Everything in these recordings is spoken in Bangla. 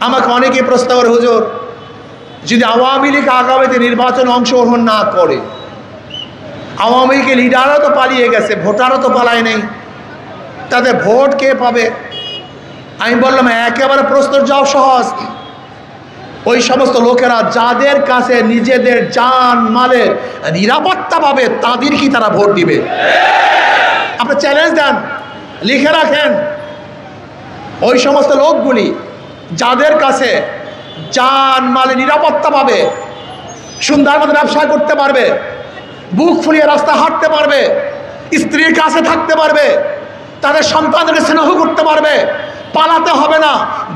আমাকে অনেকেই প্রশ্ন করে, হুজুর যদি আওয়ামী লীগ আগামীতে নির্বাচনে অংশগ্রহণ না করে, আওয়ামী লীগের লিডারও তো পালিয়ে গেছে, ভোটারও তো পালায় নেই, তাদের ভোট কে পাবে? আমি বললাম একেবারে প্রশ্নের জবাব সহজ। ওই সমস্ত লোকেরা যাদের কাছে নিজেদের জান মালের নিরাপত্তা পাবে তাদের কি তারা ভোট দিবে? আপনি চ্যালেঞ্জ দেন, লিখে রাখেন। ওই সমস্ত লোকগুলি যাদের কাছে জান মালের নিরাপত্তা পাবে, সুন্দর মতো ব্যবসা করতে পারবে, বুক ফুলিয়ে রাস্তা হাঁটতে পারবে, স্ত্রীর কাছে থাকতে পারবে, তাদের সন্তানদেরকে স্নেহ করতে পারবে, পালাতে হবে না,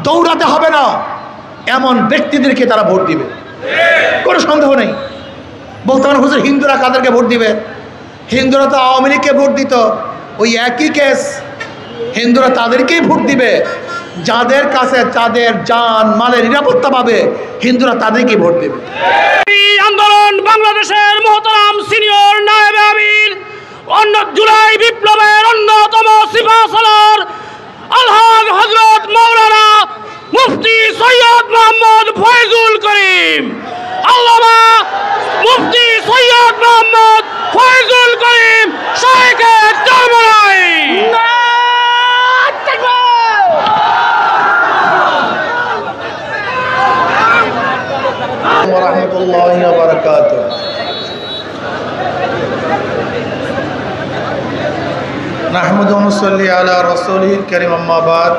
দৌড়াতে হবে না, এমন ব্যক্তিদেরকে তারা ভোট দিবে, কোনো সন্দেহ নেই। বলতে পারেন হুজুর হিন্দুরা কাদেরকে ভোট দিবে? হিন্দুরা তো আওয়ামী লীগকে ভোট দিত, ওই একই কেস। হিন্দুরা তাদেরকেই ভোট দিবে যাদের কাছে তাদের জান মালের নিরাপত্তা পাবে, হিন্দুরা তাদেরকেই ভোট দেবে। আন্দোলন বাংলাদেশের মোহতারাম সিনিয়র নায়েবে আমির, জুলাই বিপ্লবের অন্যতম সিপাহসালার আলহাজ হযরত মাওলানা মুফতি সৈয়দ মোহাম্মদ ফয়জুল করিম, আল্লামা মুফতি সৈয়দ মোহাম্মদ ফয়জুল করিম শাইখে চরমনাই। ওয়ারাহমাতুল্লাহি ওয়া বারাকাতুহু। নাহমাদু ওয়া নুসাল্লি আলা রাসূলিল কারীম, আম্মা বাদ।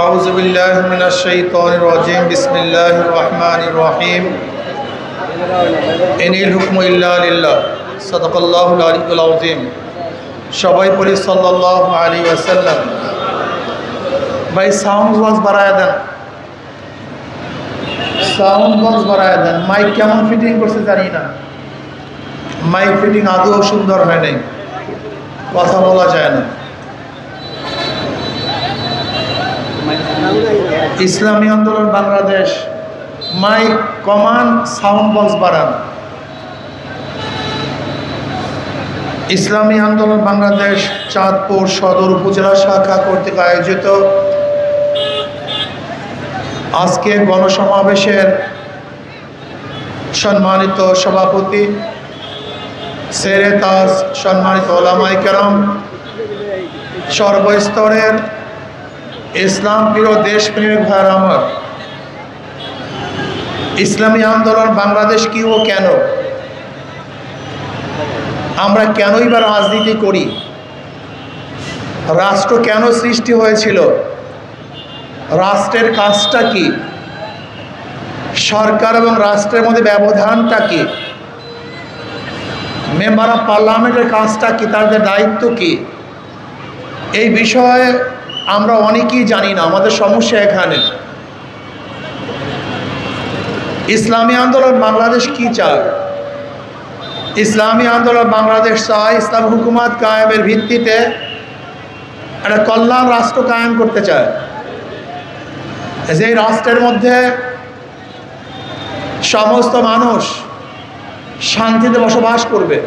আউযু বিল্লাহি মিনাশ শাইতানির রাজীম। বিসমিল্লাহির রহমানির রহিম। ইনিল হুকমু ইল্লা লিল্লাহ। সাদাকাল্লাহুল আলিয়্যুল আযীম। সবাই পড়ি সাল্লাল্লাহু আলাইহি ওয়াসাল্লাম। ভাই সাউন্ড বক্স বাড়ায় দেন, সাউন্ড বক্স বাড়ায় দেন। মাইক কেমন ফিটিং করছে জানি না, মাইক ফিটিং আদৌ সুন্দর হয় নাই, কথা বলা যায় না। ইসলামী আন্দোলন বাংলাদেশ, মাইক কমান, সাউন্ড বক্স বাড়ান। ইসলামী আন্দোলন বাংলাদেশ চাঁদপুর সদর উপজেলা শাখা কর্তৃক আয়োজিত আজকে গণসমাবেশের সম্মানিত সভাপতি, সেরে তাজ, সম্মানিত ওলামায়ে কেরাম, সর্বস্তরের ইসলাম প্রিয় দেশপ্রেমিক ভাইয়েরা আমার, ইসলামী আন্দোলন বাংলাদেশ কি ও কেন, আমরা কেনই বা রাজনীতি করি, রাষ্ট্র কেন সৃষ্টি হয়েছিল, রাষ্ট্রের কাজটা কি, সরকার এবং রাষ্ট্রের মধ্যে ব্যবধানটা কি, মেম্বার অফ পার্লামেন্টের কাজটা কি, তাদের দায়িত্ব কি, এই বিষয়ে আমরা অনেকেই জানি না। আমাদের সমস্যা এখানে। ইসলামী আন্দোলন বাংলাদেশ কি চায়? ইসলামী আন্দোলন বাংলাদেশ চায় ইসলাম হুকুমত কায়েমের ভিত্তিতে একটা কল্যাণ রাষ্ট্র কায়েম করতে চায়, যে রাষ্ট্রের মধ্যে সমস্ত মানুষ শান্তিতে বসবাস করবে,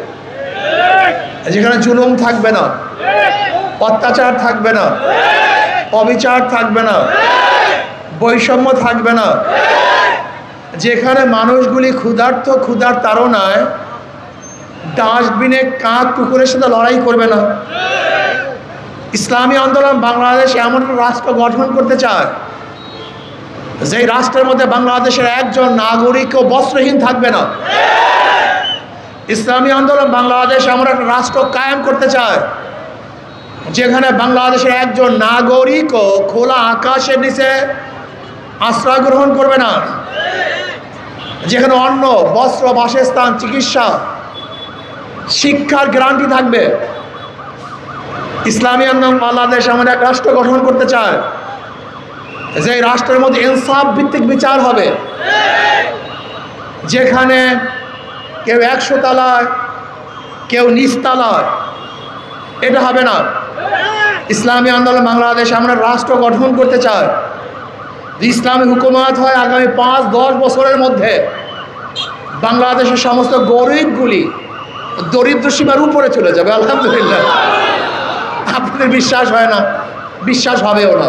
যেখানে জুলুম থাকবে না, অত্যাচার থাকবে না, অবিচার থাকবে না, বৈষম্য থাকবে না, যেখানে মানুষগুলি ক্ষুধার তাড়নায় ডাস্টবিনে কাক কুকুরের সাথে লড়াই করবে না। ইসলামী আন্দোলন বাংলাদেশ এমন একটা রাষ্ট্র গঠন করতে চায় যেই রাষ্ট্রের মধ্যে বাংলাদেশের একজন নাগরিকও বস্ত্রহীন থাকবে না। ইসলামী আন্দোলন বাংলাদেশ এমন একটা রাষ্ট্র কায়েম করতে চায় যেখানে বাংলাদেশের একজন নাগরিকও খোলা আকাশের নিচে আশ্রয় গ্রহণ করবে না, যেখানে অন্ন, বস্ত্র, বাসস্থান, চিকিৎসা, শিক্ষার গ্যারান্টি থাকবে। ইসলামী আন্দোলন বাংলাদেশ এমন এক রাষ্ট্র গঠন করতে চায় যে রাষ্ট্রের মধ্যে ইনসাফ ভিত্তিক বিচার হবে, যেখানে কেউ 100 তলায়, কেউ নিচতলায়, এটা হবে না। ইসলামী আন্দোলন বাংলাদেশ এমন এক রাষ্ট্র গঠন করতে চায় যে ইসলামী হুকুমত হয় আগামী 5-10 বছরের মধ্যে বাংলাদেশের সমস্ত গরিবগুলি দরিদ্র সীমার উপরে চলে যাবে। আলহামদুলিল্লাহ। আপনাদের বিশ্বাস হয় না, বিশ্বাস হবেও না।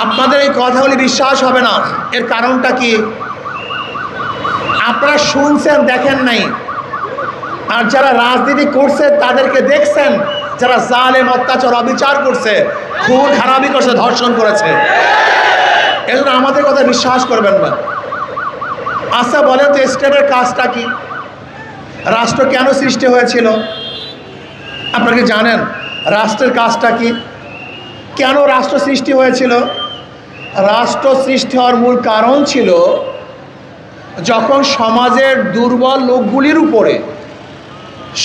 আপনাদের এই কথাগুলি বিশ্বাস হবে না। এর কারণটা কি? আপনারা শুনছেন, দেখেন নাই। আর যারা রাজনীতি করছে তাদেরকে দেখছেন, যারা জালেম, অত্যাচার, অবিচার করছে, খুন খারাপি করছে, ধর্ষণ করেছে। এজন্য আমাদের কথা বিশ্বাস করবেন না। আচ্ছা বলেন তো, স্টেটের কাজটা কি? রাষ্ট্র কেন সৃষ্টি হয়েছিল? আপনারা কি জানেন রাষ্ট্রের কাজটা কি? কেন রাষ্ট্র সৃষ্টি হয়েছিল? রাষ্ট্র সৃষ্টি হওয়ার মূল কারণ ছিল যখন সমাজের দুর্বল লোকগুলির উপরে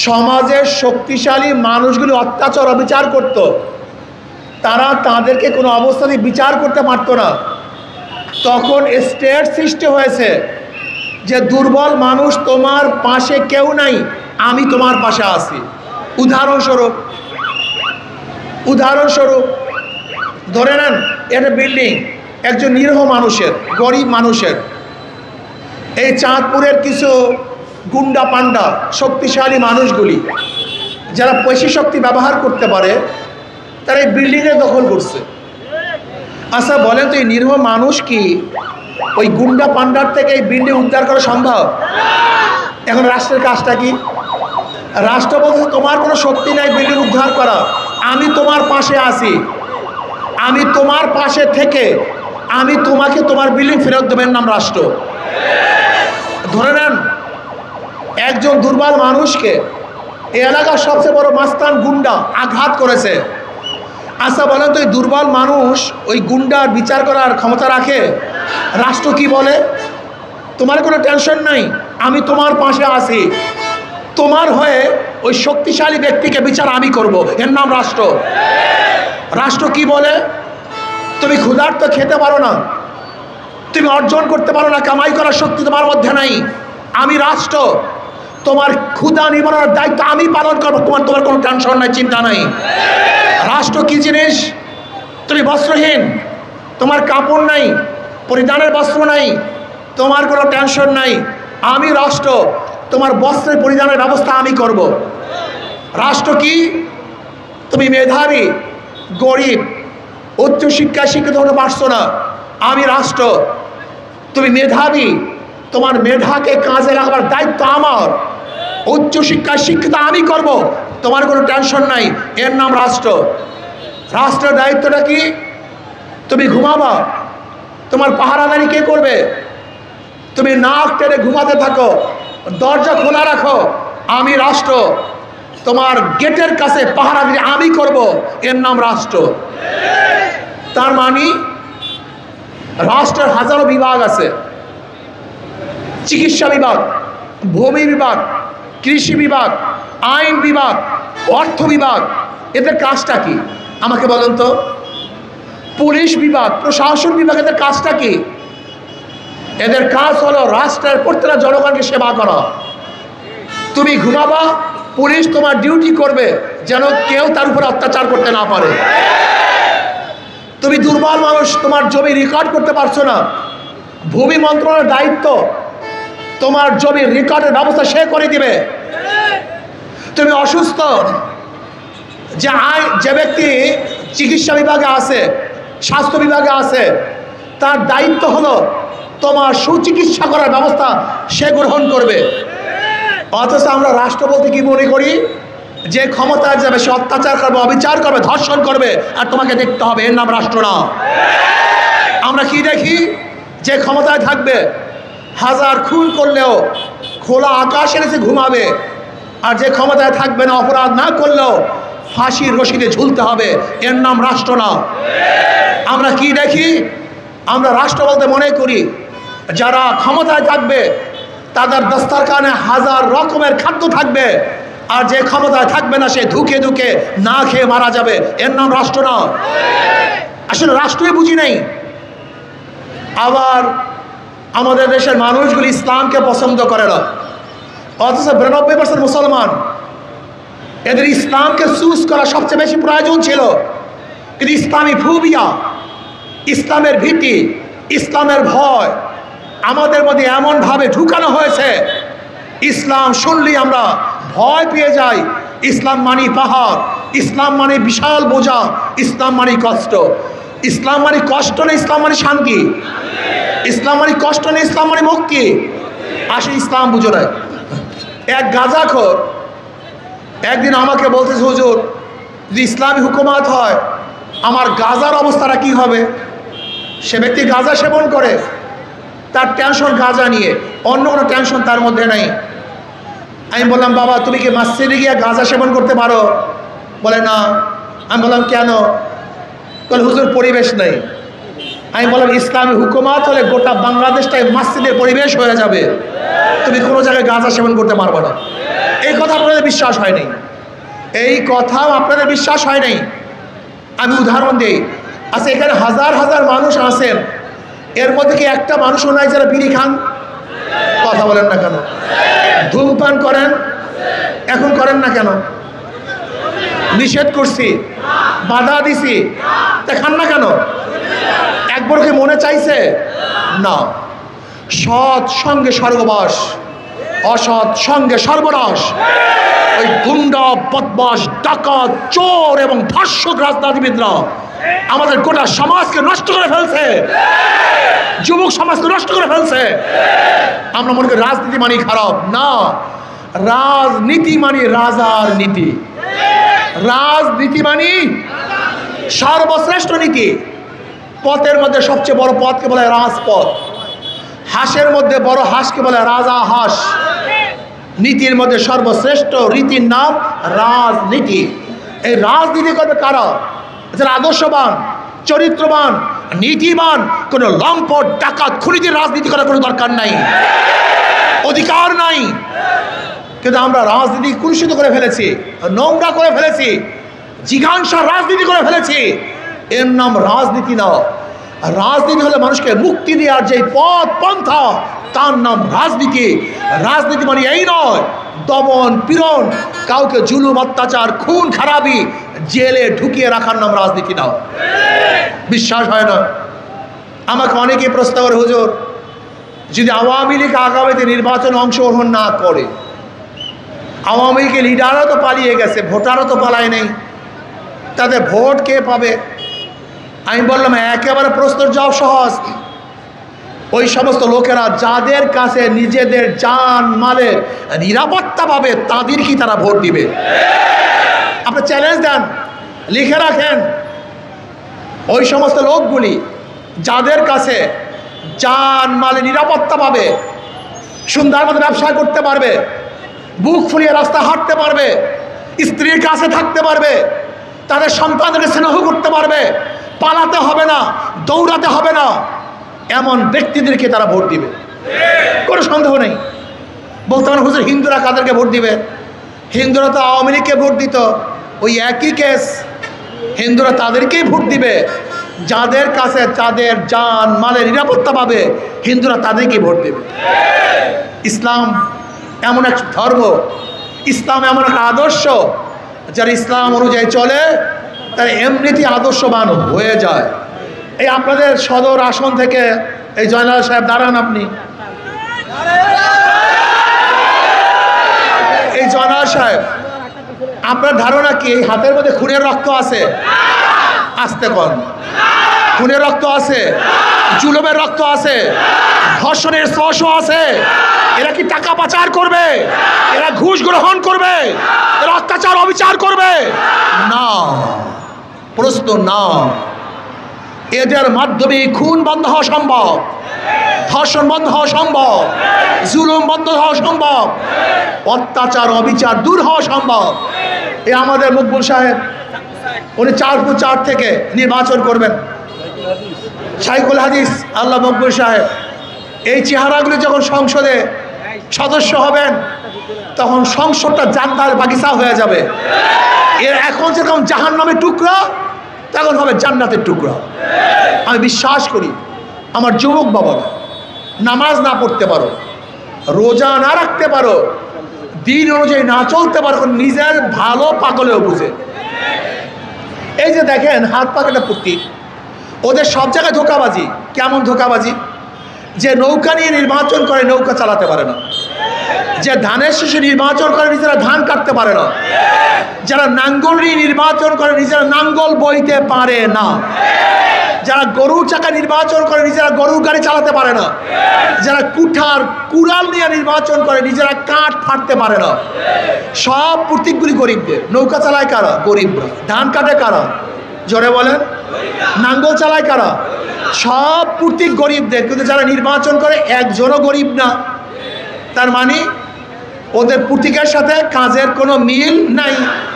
সমাজের শক্তিশালী মানুষগুলি অত্যাচার অবিচার করত, তারা তাদেরকে কোনো অবস্থাতেই বিচার করতে পারত না। তখন স্টেট সৃষ্টি হয়েছে যে দুর্বল মানুষ, তোমার পাশে কেউ নাই, আমি তোমার পাশে আছি। উদাহরণস্বরূপ ধরে নেন একটা বিল্ডিং একজন নিরীহ মানুষের, গরিব মানুষের। এই চাঁদপুরের কিছু গুন্ডা পান্ডা শক্তিশালী মানুষগুলি যারা পেশি শক্তি ব্যবহার করতে পারে, তারা এই বিল্ডিংয়ে দখল করছে। আচ্ছা বলেন তো, এই নিরীহ মানুষ কি ওই গুন্ডা পান্ডার থেকে এই বিল্ডিং উদ্ধার করা সম্ভব? এখন রাষ্ট্রের কাজটা কি? রাষ্ট্র বলছে তোমার কোনো শক্তি নাই বিল্ডিং উদ্ধার করা, আমি তোমার পাশে আছি, আমি তোমার পাশে থেকে আমি তোমাকে তোমার বিল্ডিং ফেরত দেবেন, নাম রাষ্ট্র। ধরে নেন একজন দুর্বল মানুষকে এই এলাকার সবচেয়ে বড় মাস্তান গুন্ডা আঘাত করেছে। আচ্ছা বলেন তো, এই দুর্বল মানুষ ওই গুন্ডার বিচার করার ক্ষমতা রাখে? রাষ্ট্র কি বলে? তোমার কোনো টেনশন নাই, আমি তোমার পাশে আছি, তোমার হয়ে ওই শক্তিশালী ব্যক্তিকে বিচার আমি করব, এর নাম রাষ্ট্র। রাষ্ট্র কি বলে? তুমি ক্ষুধার্ত খেতে পারো না, তুমি অর্জন করতে পারো না, কামাই করার শক্তি তোমার মধ্যে নাই, আমি রাষ্ট্র, তোমার ক্ষুধা নিবারণের দায়িত্ব আমি পালন করবো, তোমার কোনো টেনশন নাই, চিন্তা নাই। রাষ্ট্র কি জিনিস? তুমি বস্ত্রহীন, তোমার কাপড় নাই, পরিধানের বস্ত্র নাই, তোমার কোনো টেনশন নাই, আমি রাষ্ট্র, তোমার বস্ত্রের পরিধানের ব্যবস্থা আমি করব। রাষ্ট্র কি? তুমি মেধাবী, গরিব, উচ্চশিক্ষায় শিক্ষিত হতে পারছো না, আমি রাষ্ট্র, তুমি মেধাবী, তোমার মেধাকে কাজে লাগাবার দায়িত্ব আমার, উচ্চশিক্ষায় শিক্ষিত আমি করব, তোমার কোনো টেনশন নাই, এর নাম রাষ্ট্র। রাষ্ট্রের দায়িত্বটা কি? তুমি ঘুমাবা, তোমার পাহারাদারি কে করবে? তুমি নাক টেনে ঘুমাতে থাকো, দরজা খোলা রাখো, আমি রাষ্ট্র, তোমার গেটের কাছে পাহারাদারি আমি করব, এর নাম রাষ্ট্র। তার মানে রাষ্ট্রের হাজারো বিভাগ আছে, চিকিৎসা বিভাগ, ভূমি বিভাগ, কৃষি বিভাগ, আইন বিভাগ, অর্থ বিভাগ। এদের কাজটা কি আমাকে বলেন তো? পুলিশ বিভাগ, প্রশাসন বিভাগ, এদের কাজটা কি? এদের কাজ হলো রাষ্ট্রের প্রত্যেকটা জনগণকে সেবা করা। তুমি ঘুমাবা, পুলিশ তোমার ডিউটি করবে যেন কেউ তার উপর অত্যাচার করতে না পারে। তুমি দুর্বল মানুষ, তোমার জমি রেকর্ড করতে পারছো না, ভূমি মন্ত্রণালয়ের দায়িত্ব তোমার জমির রেকর্ডের ব্যবস্থা সে করে দিবে। তুমি অসুস্থ, যে ব্যক্তি চিকিৎসা বিভাগে আছে, স্বাস্থ্য বিভাগে আছে, তার দায়িত্ব হলো তোমার সুচিকিৎসা করার ব্যবস্থা সে গ্রহণ করবে। অথচ আমরা রাষ্ট্র বলতে কি মনে করি? যে ক্ষমতায় যাবে সে অত্যাচার করবে, অবিচার করবে, ধর্ষণ করবে, আর তোমাকে দেখতে হবে, এর নাম রাষ্ট্র না। আমরা কি দেখি? যে ক্ষমতায় থাকবে হাজার খুন করলেও খোলা আকাশের নিচে ঘুমাবে, আর যে ক্ষমতায় থাকবে না অপরাধ না করলেও ফাঁসির রশিদে ঝুলতে হবে, এর নাম রাষ্ট্র না। আমরা কি দেখি? আমরা রাষ্ট্র বলতে মনে করি যারা ক্ষমতায় থাকবে তাদের দস্তারখানে হাজার রকমের খাদ্য থাকবে, আর যে ক্ষমতায় থাকবে না সে ধুকে ধুকে না খেয়ে মারা যাবে, এর নাম রাষ্ট্র না। আসলে রাষ্ট্রই বুঝি নেই। আবার আমাদের দেশের মানুষগুলি ইসলামকে পছন্দ করে না, অথচ 92% মুসলমান। এদের ইসলামকে চুজ করা সবচেয়ে বেশি প্রয়োজন ছিল, কিন্তু ইসলামী ফোবিয়া, ইসলামের ভীতি, ইসলামের ভয় আমাদের মধ্যে এমনভাবে ঢুকানো হয়েছে, ইসলাম শুনলেই আমরা ভয় পেয়ে যাই। ইসলাম মানে পাহাড়, ইসলাম মানে বিশাল বোঝা, ইসলাম মানে কষ্ট। ইসলাম মানে কষ্ট না ইসলাম মানে শান্তি? ইসলাম মানে কষ্ট না ইসলাম মানে মুক্তি? আসে ইসলাম বুঝো নাই। এক গাঁজাখোর একদিন আমাকে বলতেছে, হুজুর যদি ইসলামী হুকুমাত হয় আমার গাঁজার অবস্থাটা কি হবে? সে ব্যক্তি গাঁজা সেবন করে, তার টেনশন গাঁজা নিয়ে, অন্য কোনো টেনশন তার মধ্যে নেই। আমি বললাম, বাবা তুমি কি মসজিদে গিয়ে গাঁজা সেবন করতে পারো? বলে না। আমি বললাম কেন? বলে হুজুর পরিবেশ নেই। আমি বললাম ইসলামী হুকুমাত হলে গোটা বাংলাদেশটাই মসজিদের পরিবেশ হয়ে যাবে, তুমি কোনো জায়গায় গাঁজা সেবন করতে পারবে না। এই কথা আপনাদের বিশ্বাস হয় নাই, এই কথাও আপনাদের বিশ্বাস হয় নাই। আমি উদাহরণ দিই, আচ্ছা এখানে হাজার হাজার মানুষ আছেন, এর মধ্যে কি একটা মানুষও নাই যারা বিড়ি খান? কথা বলেন না কেন? ধূমপান করেন? এখন করেন না কেন? নিষেধ করছি, বাধা দিছি, তা খান না কেন? একবার কি মনে চাইছে? না। সৎ সঙ্গে স্বর্গবাস, অসৎ সঙ্গে সর্বনাশ। ওই গুন্ডা, বদমাশ, ডাকাত, চোর এবং ধর্ষক রাজনীতিবিদরা আমাদের গোটা সমাজকে নষ্ট করে ফেলছে, যুবক সমাজকে নষ্ট করে ফেলছে। আমরা মনে করি রাজনীতি মানে খারাপ। না, রাজনীতি মানে রাজার নীতি, রাজনীতি মানে সর্বশ্রেষ্ঠ নীতি। পথের মধ্যে সবচেয়ে বড় পথকে বলে রাজপথ, হাঁসের মধ্যে বড় হাঁসকে বলে রাজা হাঁস। নীতির মধ্যে সর্বশ্রেষ্ঠ রীতির নাম রাজনীতি। এই রাজনীতি করবে কারা? যারা আদর্শবান, চরিত্রবান, নীতিবান। কোনো লম্পট, ডাকাত, খুনিদের রাজনীতি করার কোনো দরকার নাই, অধিকার নাই। কিন্তু আমরা রাজনীতি কুলুষিত করে ফেলেছি, নোংরা করে ফেলেছি, জিঘাংসার রাজনীতি করে ফেলেছি। এর নাম রাজনীতি না। রাজনীতি হলে মানুষকে মুক্তি দেওয়ার যে পথ পন্থা, তার নাম রাজনীতি। রাজনীতি মানে এই নয় দমন পীড়ন, কাউকে জুলুম, অত্যাচার, খুন খারাপি, জেলে ঢুকিয়ে রাখার নাম রাজনীতি না। বিশ্বাস হয় না? আমাকে অনেকেই প্রশ্ন করে, হুজুর যদি আওয়ামী লীগ আগামীতে নির্বাচনে অংশগ্রহণ না করে, আওয়ামী লীগের লিডারও তো পালিয়ে গেছে, ভোটারও তো পালায় নেই, তাদের ভোট কে পাবে? আমি বললাম একেবারে প্রশ্নের জবাব সহজ। ওই সমস্ত লোকেরা যাদের কাছে নিজেদের জান মালের নিরাপত্তা পাবে তাদের কি তারা ভোট দিবে? আপনি চ্যালেঞ্জ দেন, লিখে রাখেন। ওই সমস্ত লোকগুলি যাদের কাছে জান মালের নিরাপত্তা পাবে, সুন্দর মতো ব্যবসা করতে পারবে, বুক ফুলিয়ে রাস্তা হাঁটতে পারবে, স্ত্রীর কাছে থাকতে পারবে, তাদের সন্তানদেরকে স্নেহ করতে পারবে, পালাতে হবে না, দৌড়াতে হবে না, এমন ব্যক্তিদেরকে তারা ভোট দিবে, কোনো সন্দেহ নেই। বলতে পারেন হুজুর হিন্দুরা কাদেরকে ভোট দিবে? হিন্দুরা তো আওয়ামী লীগকে ভোট দিত, ওই একই কেস। হিন্দুরা তাদেরকেই ভোট দিবে যাদের কাছে তাদের জান মালের নিরাপত্তা পাবে, হিন্দুরা তাদেরকেই ভোট দেবে। ইসলাম এমন এক ধর্ম, ইসলাম এমন এক আদর্শ, যারা ইসলাম অনুযায়ী চলে তারা এমনিতেই আদর্শবান হয়ে যায়। এই আপনাদের সদর আসন থেকে এই জয়নাল সাহেব দাঁড়ান, আপনি এই জয়নাল সাহেব, আপনার ধারণা কি এই হাতের মধ্যে খুনের রক্ত আছে? আসতে কন, খুনের রক্ত আছে, জুলুমের রক্ত আছে, ধর্ষণের স্পর্শ আছে। এরা কি টাকা পাচার করবে? এরা ঘুষ গ্রহণ করবে? এরা অত্যাচার অবিচার করবে? না, প্রশ্ন না। এদের মাধ্যমে খুন বন্ধ হওয়া সম্ভব, ধর্ষণ বন্ধ হওয়া সম্ভব, জুলুম বন্ধ হওয়া সম্ভব, অত্যাচার অবিচার দূর হওয়া সম্ভব। এ আমাদের মকবুল সাহেব, উনি 4 থেকে নির্বাচন করবেন, শাইখুল হাদিস আল্লাহ মকবুল সাহেব। এই চেহারাগুলি যখন সংসদে সদস্য হবেন তখন সংসদটা জান্নাতের বাগিচা হয়ে যাবে। এর এখন যেরকম জাহান্নামের টুকরা, তখন হবে জান্নাতের টুকরা। আমি বিশ্বাস করি আমার যুবক বাবারা, নামাজ না পড়তে পারো, রোজা না রাখতে পারো, দিন অনুযায়ী না চলতে পারো, নিজের ভালো পাগলেও বুঝে। এই যে দেখেন হাত পাকাটা প্রতীক, ওদের সব জায়গায় ধোঁকাবাজি। কেমন ধোঁকাবাজি? যে নৌকা নিয়ে নির্বাচন করে নৌকা চালাতে পারে না, যে ধানের শীষে নির্বাচন করে নিজেরা ধান কাটতে পারে না, যারা নাঙ্গল নিয়ে নির্বাচন করে নিজেরা নাঙ্গল বইতে পারে না। যারা গরুর চাকা নির্বাচন করে নিজেরা গরুর গাড়ি চালাতে পারে না, যারা কুড়াল নিয়ে নির্বাচন করে নিজেরা কাঠ ফাটতে পারে না, সব প্রতীকগুলি গরিবদের। নৌকা চালায় কারা? গরিবরা। ধান কাটে কারা? জোরে বলেন। নাঙ্গল চালায় কারা? সব প্রতীক গরিবদের। কিন্তু যারা নির্বাচন করে একজনও গরিব না। তার মানে ওদের প্রতীকের সাথে কাজের কোনো মিল নাই,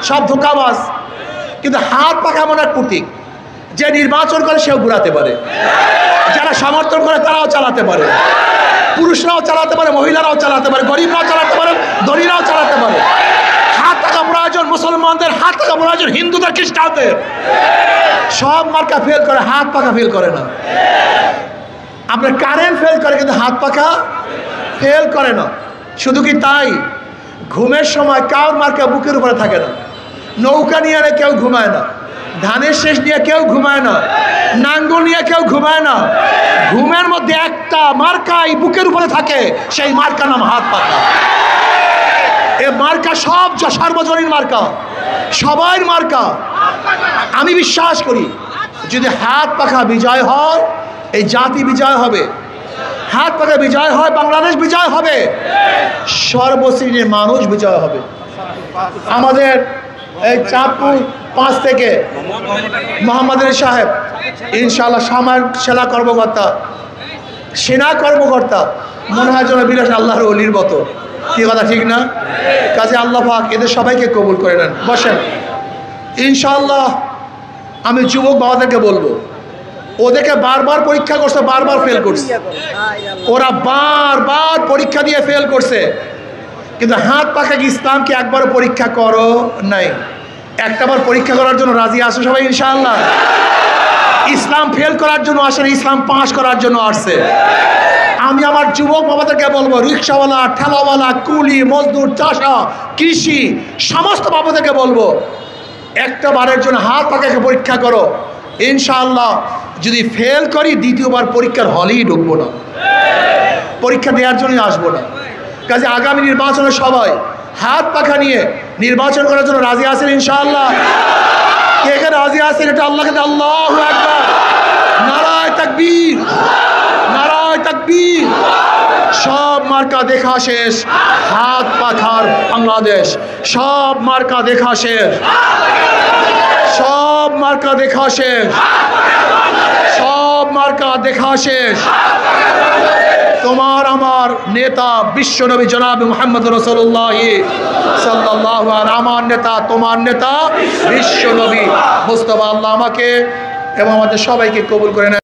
সব ধোঁকাবাজ। কিন্তু হাত পাখা এমন এক প্রতীক, যে নির্বাচন করে সেও ঘুরাতে পারে, যারা সমর্থন করে তারাও চালাতে পারে, পুরুষরাও চালাতে পারে, মহিলারাও চালাতে পারে, গরিবরাও চালাতে পারে, ধনীরাও চালাতে পারে। হাত টাকা প্রয়োজন মুসলমানদের, হাত টাকা প্রয়োজন হিন্দুদের, খ্রিস্টানদের। সব মার্কা ফেল করে, হাত পাখা ফেল করে না। আপনার কারেন্ট ফেল করে কিন্তু হাত পাখা ফেল করে না। শুধু কি তাই, ঘুমের সময় কার মার্কা বুকের উপরে থাকে না। নৌকা নিয়ে কেউ ঘুমায় না, ধানের শেষ নিয়ে কেউ ঘুমায় না, নাঙ্গল নিয়ে কেউ ঘুমায় না। ঘুমের মধ্যে একটা মার্কাই বুকের উপরে থাকে, সেই মার্কা নাম হাত পাখা। এ মার্কা সব সার্বজনীন মার্কা, সবাই মার্কা। আমি বিশ্বাস করি যদি হাত পাখা বিজয় হয়, এই জাতি বিজয় হবে। হাত পাখা বিজয় হয়, বাংলাদেশ বিজয় হবে, সর্বশ্রেণীর মানুষ বিজয় হবে। আমাদের এই চাঁদপুর 5 থেকে মোহাম্মদ আলী সাহেব ইনশাআল্লাহ সামরিক সেনা কর্মকর্তা মনে হয় যেন বিলাস আল্লাহর ওলির মতো। কি কথা ঠিক না? কাজে আল্লাহ পাক এদের সবাইকে কবুল করে নেন। বসেন। ইনশাআল্লাহ আমি যুবক বাবাদেরকে বলবো, ওদেরকে বারবার পরীক্ষা করছে, বারবার ফেল করছে, ওরা বারবার পরীক্ষা দিয়ে ফেল করছে। কিন্তু হাত পাখা কি ইসলামকে একবারও পরীক্ষা করো নাই? একটাবার পরীক্ষা করার জন্য রাজি আসো সবাই ইনশাআল্লাহ? ইসলাম ফেল করার জন্য আসে না, ইসলাম পাস করার জন্য আসছে। আমি আমার যুবক বাবাদেরকে বলবো, রিক্সাওয়ালা, ঠেলাওয়ালা, কুলি, মজদুর, চাষা, কৃষি সমস্ত বাবাদেরকে বলবো, একটা বারের জন্য হাত পাখাকে পরীক্ষা করো। ইনশাআল্লাহ যদি ফেল করি দ্বিতীয়বার পরীক্ষার হলেই ঢুকবো না, পরীক্ষা দেওয়ার জন্যই আসবো না। কাজে আগামী নির্বাচনে সবাই হাত পাখা নিয়ে নির্বাচন করার জন্য রাজি আছেন ইনশাআল্লাহ? কে কে রাজি আছেন? এটা আল্লাহকে আল্লাহু আকবার, নারায়ে তাকবীর, নারায়ে তাকবীর। সব মার্কা দেখা শেষ, হাত পাখার বাংলাদেশ। সব মার্কা দেখা শেষ, সব মার্কা দেখা শেষ, সব মার্কা দেখা শেষ। তোমার আমার নেতা বিশ্বনবী জনাব মুহাম্মদ রাসূলুল্লাহ সাল্লাল্লাহু আলাইহি, আমার নেতা তোমার নেতা বিশ্বনবী মুস্তাফা। আল্লাহ আমাকে এবং আমাদের সবাইকে কবুল করে নেন।